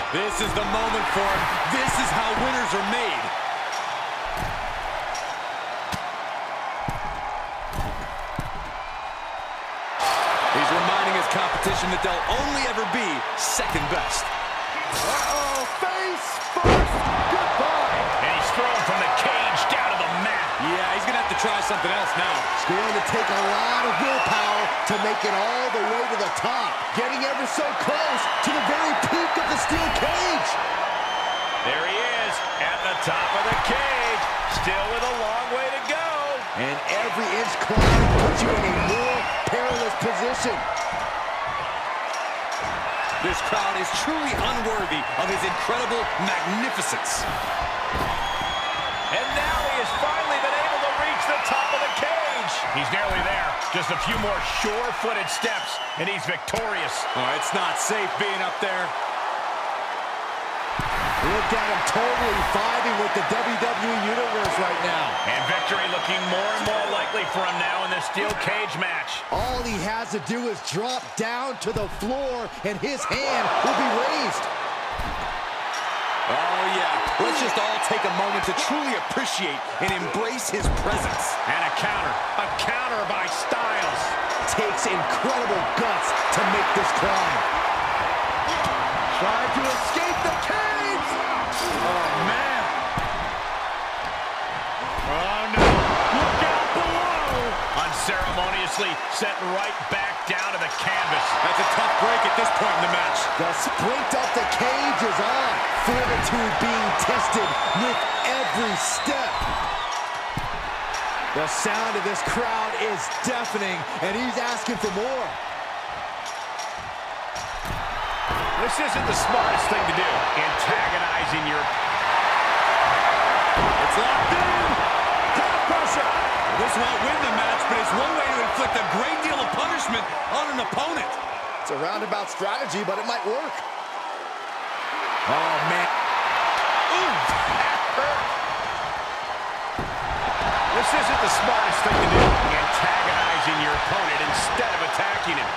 This is the moment for him. This is how winners are made. He's reminding his competition that they'll only ever be second best. Uh-oh, face first, goodbye. And he's thrown from the cage down to the mat. Yeah, he's going to have to try something else now. It's going to take a lot of willpower to make it all the way to the top. Getting ever so close to the very peak of the steel cage. There he is, at the top of the cage. Still with a long way to go. And every inch climb puts you in a more perilous position. This crowd is truly unworthy of his incredible magnificence. And now he has finally been able to reach the top of the cage. He's nearly there. Just a few more sure-footed steps, and he's victorious. Oh, it's not safe being up there. Look at him totally vibing with the WWE Universe right now. And victory looking more and more likely for him now in this steel cage match. All he has to do is drop down to the floor, and his hand will be raised. Oh, yeah. Let's just all take a moment to truly appreciate and embrace his presence. And a counter by Styles. Takes incredible guts to make this climb. Trying to escape the cage. Oh, man. Oh, no. Look out below. Unceremoniously set right back down to the canvas. That's a tough break at this point in the match. The sprint up the cage is on. Fortitude being tested with every step. The sound of this crowd is deafening, and he's asking for more. This isn't the smartest thing to do, antagonizing your... It's locked in. Top pressure. This won't win the match, but it's one way to inflict a great deal of punishment on an opponent. It's a roundabout strategy, but it might work. Oh, man. Ooh, that hurt. This isn't the smartest thing to do, antagonizing your opponent instead of attacking him.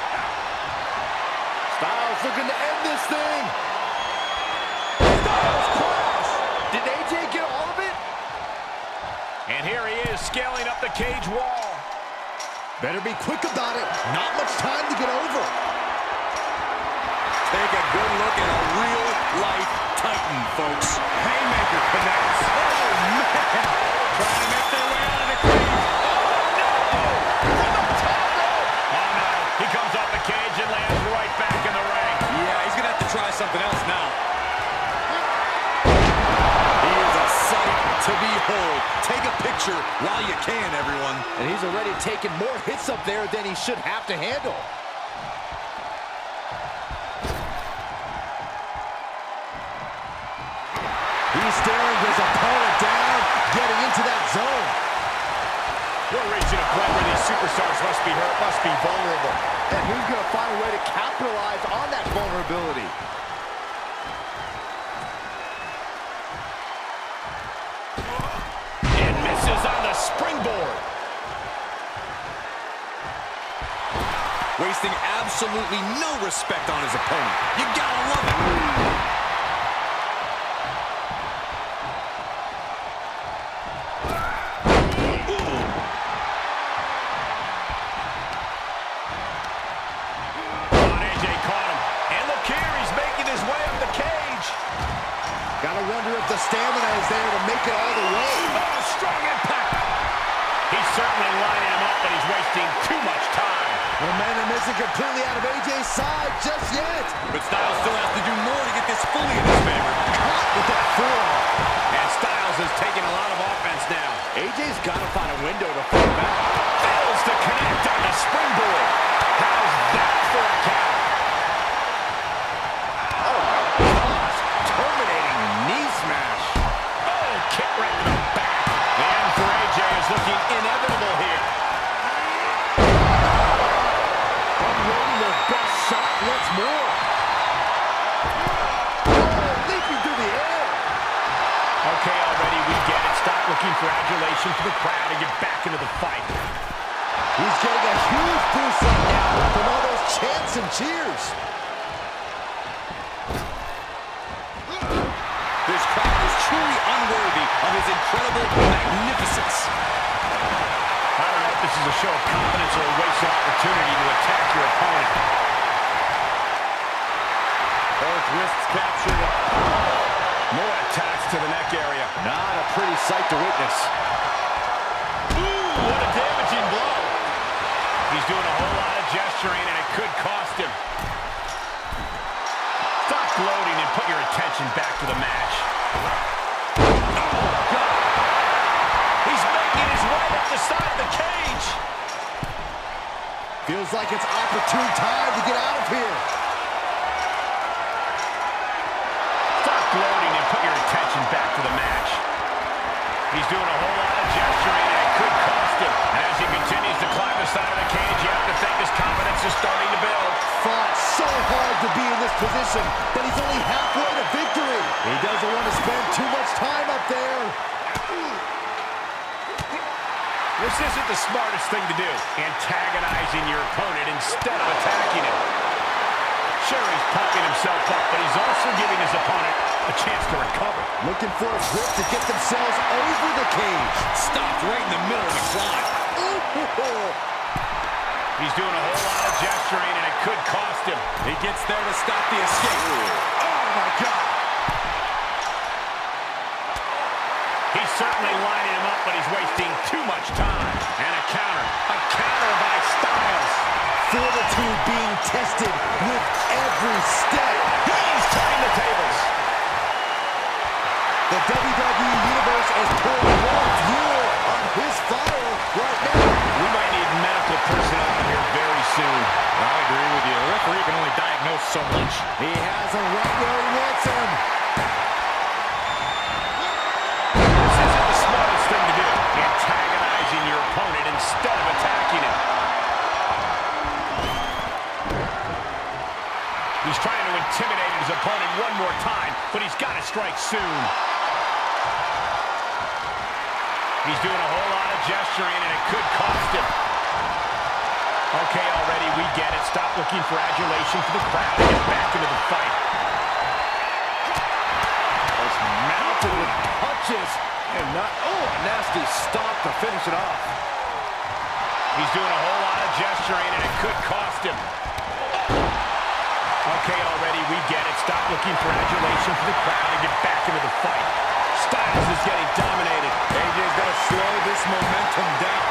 Styles looking to end this thing. Styles crash. Did AJ get all of it? And here he is, scaling up the cage wall. Better be quick about it. Not much time to get over. Take a good look at a real-life Titan, folks. Haymaker connects. Oh, man. Trying to make their way out of the cage. Oh, no! From the top rope! Oh, no. He comes off the cage and lands right back in the ring. Yeah, he's going to have to try something else now. He is a sight to behold. Take a picture while you can, everyone. And he's already taken more hits up there than he should have to handle. He's staring his opponent down, getting into that zone. We're reaching a point where these superstars must be hurt, must be vulnerable. And who's going to find a way to capitalize on that vulnerability? And misses on the springboard. Wasting absolutely no respect on his opponent. You gotta love it. Gotta wonder if the stamina is there to make it all the way. Oh, strong impact. He's certainly lining him up, but he's wasting too much time. Momentum isn't completely out of AJ's side just yet. But Styles still has to do more to get this fully in his favor. Caught with that forearm. And Styles is taking a lot of offense now. AJ's gotta find a window to fall back. Fails to connect on the springboard. How's that for a count? Looking inevitable here. Unloading their best shot once more. Oh, leaping through the air. Okay, already we get it. Stop looking for adulation from the crowd and get back into the fight. He's getting a huge boost right now from all those chants and cheers. truly unworthy of his incredible magnificence. I don't know if this is a show of confidence or a waste of opportunity to attack your opponent. Both wrists captured. More attacks to the neck area. Not a pretty sight to witness. Ooh, what a damaging blow. He's doing a whole lot of gesturing, and it could cost him. Stop gloating and put your attention back to the match. Oh, God. He's making his way up the side of the cage. Feels like it's opportune time to get out of here. Stop gloating and put your attention back to the match. He's doing a whole lot of gesturing, and it could cost him. As he continues to climb the side of the cage, you have to think his confidence is starting to build. Fought so hard to be in this position, but he's only halfway to victory. He doesn't want to spend too much time up there. This isn't the smartest thing to do, antagonizing your opponent instead of attacking him. Sure, he's pumping himself up, but he's also giving his opponent a chance to recover. Looking for a grip to get themselves over the cage. Stopped right in the middle of the climb. Ooh. He's doing a whole lot of gesturing, and it could cost him. He gets there to stop the escape. Oh, my God. He's certainly lining him up, but he's wasting too much time. And a counter. A counter by Styles. Fortitude being tested with every step. He's turning the tables. The WWE Universe is pouring more fuel on his fire right now. We might need medical personnel out here very soon. I agree with you. The referee can only diagnose so much. He has him right where he wants him. This isn't the smartest thing to do, antagonizing your opponent instead of attacking him. He's trying to intimidate his opponent one more time, but he's got to strike soon. He's doing a whole lot of gesturing, and it could cost him. Okay, already, we get it. Stop looking for adulation for the crowd and get back into the fight. It's mounted with punches. And not, oh, a nasty stop to finish it off. He's doing a whole lot of gesturing, and it could cost him. Okay, already, we get it. Stop looking for adulation for the crowd and get back into the fight. Styles is getting dominated. AJ's got to slow this momentum down.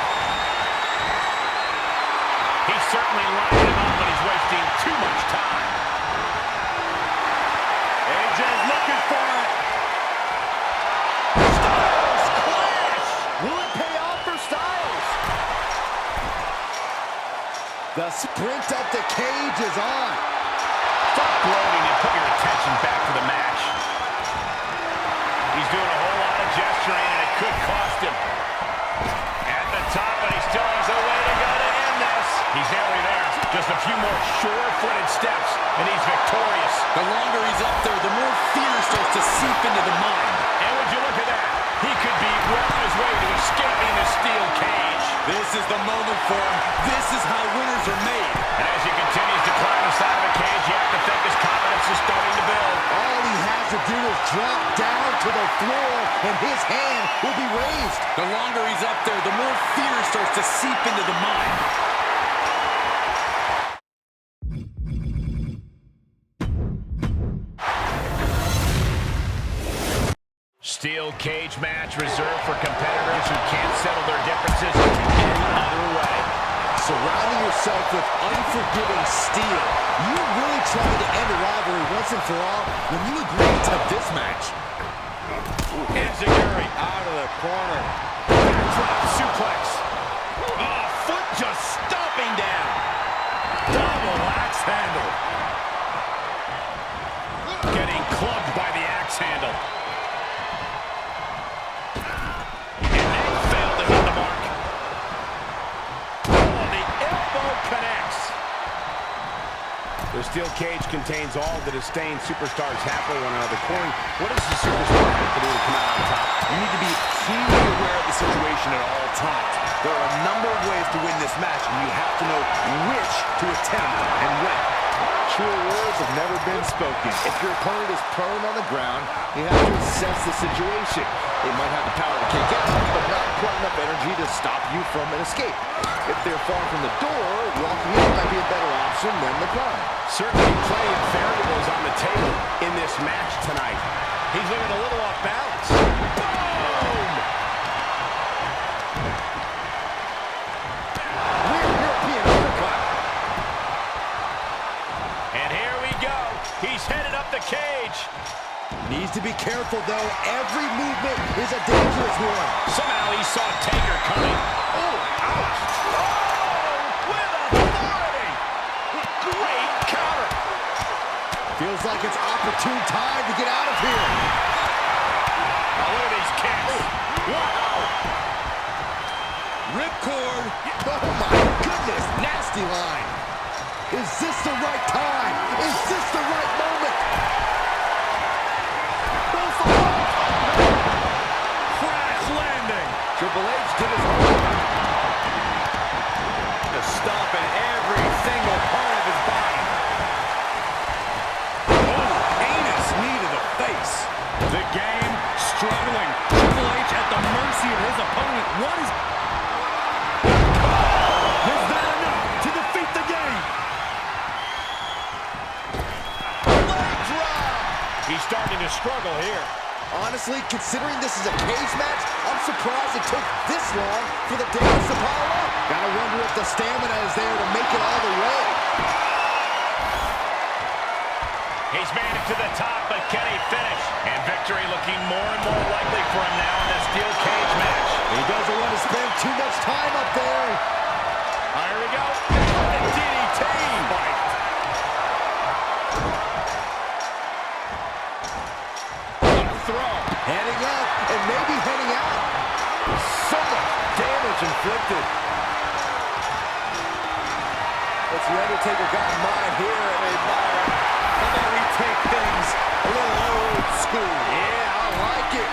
He's certainly lining him up, but he's wasting too much time. AJ's looking for it. Styles clash! Will it pay off for Styles? The sprint up the cage is on. Stop gloating and put your attention back to the match. He's doing a whole lot of gesturing, and it could cost him. At the top, but he still has a way to go to end this. He's nearly there. Just a few more sure-footed steps, and he's victorious. The longer he's up there, the more fear starts to seep into the mind. And would you look at that? He could be well on his way to escaping the steel cage. This is the moment for him. This is how winners are made. And as he continues to climb the side of the cage, you have to think his confidence is starting to build. All he has to do is drop down to the floor, and his hand will be raised. The longer he's up there, the more fear starts to seep into the mind. Steel cage match reserved for competitors who can't settle their differences any other way. Surrounding yourself with unforgiving steel. You're really trying to end a rivalry once and for all when you agree to this match. Enziguri out of the corner. Backdrop suplex. Oh, foot just stomping down. Double axe handle. Getting clubbed by the axe handle. And then failed to hit the mark. Oh, the elbow connects. The steel cage contains all the disdained superstars halfway on another. Corey, what does the superstar have to do to come out on top? You need to be keenly aware of the situation at all times. There are a number of ways to win this match, and you have to know which to attempt and when. True words have never been spoken. If your opponent is prone on the ground, you have to assess the situation. They might have the power to kick out, but not quite enough energy to stop you from an escape. If they're far from the door, walking in might be a better option than the climb. Certainly plenty of variables on the table in this match tonight. He's looking a little off balance. Boom! Weird European uppercut. And here we go. He's headed up the cage. Needs to be careful, though. Every movement is a dangerous one. Somehow he saw Taker coming. Oh, ouch. Oh, with authority. Great counter. Feels like it's opportune time to get out of here. Now look at these kicks. Wow. Ripcord. Oh, my goodness. Nasty line. Is this the right time? Is this the right moment? Crash landing. Triple H did his homework. To stomp in every single part of his body. Oh, heinous knee to the face. The game struggling. Triple H at the mercy of his opponent. What is... Is that enough to defeat the game? Leg drop. He's starting to struggle here. Honestly, considering this is a cage match, I'm surprised it took this long for the dance to pile up. Gotta wonder if the stamina is there to make it all the way. He's made it to the top, but can he finish? And victory looking more and more likely for him now in this steel cage match. He doesn't want to spend too much time up there. Here we go. And DDT. Throw. Heading up and maybe heading out. So much damage inflicted. What's the Undertaker got in mind here? How about we take things a little old school? Yeah, I like it.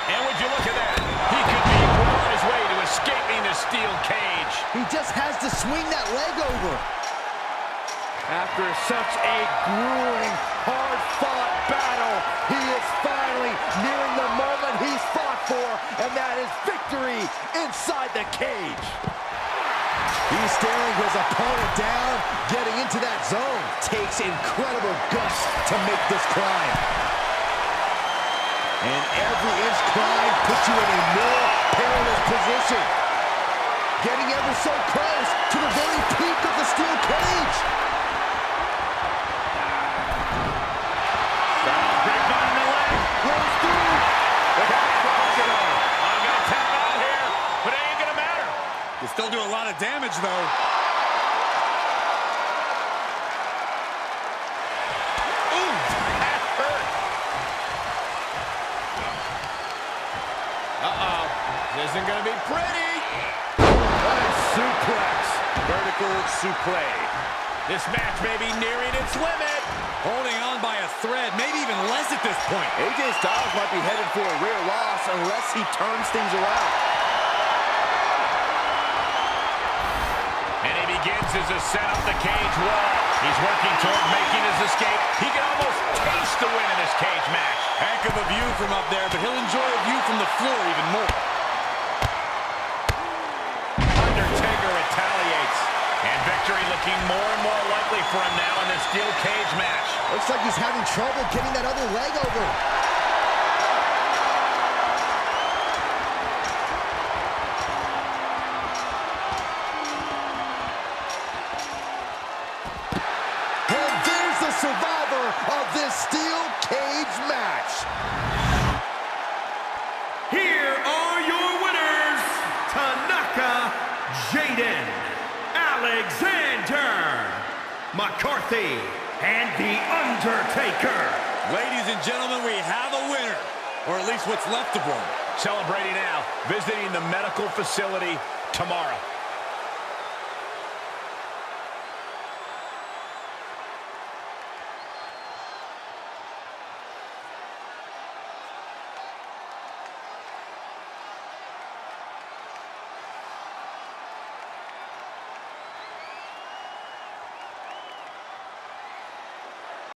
And would you look at that? He could be well on his way to escaping the steel cage. He just has to swing that leg over. After such a grueling, hard-fought battle, he is finally nearing the moment he's fought for, and that is victory inside the cage. He's staring his opponent down, getting into that zone. Takes incredible guts to make this climb. And every inch climb puts you in a more perilous position. Getting ever so close to the very peak of the steel cage. Grapevine in the leg. Goes through. I'm going to tap out here, but it ain't going to matter. You still do a lot of damage, though. Ooh, that hurt. Uh-oh. This isn't going to be pretty. What a suplex. Vertical suplex. This match may be nearing its limit. Holding on by a thread, maybe even less at this point. AJ Styles might be headed for a rear loss unless he turns things around. And he begins his ascent up the cage wall. He's working toward making his escape. He can almost taste the win in this cage match. Heck of a view from up there, but he'll enjoy a view from the floor even more. Undertaker retaliates. And victory looking more and more likely for him now in this steel cage match. Looks like he's having trouble getting that other leg over. And there's the survivor of this steel cage match. Here are your winners, Tanaka, Jaden, Alexander, McCarthy, and The Undertaker. Ladies and gentlemen, we have a winner, or at least what's left of one. Celebrating now, visiting the medical facility tomorrow.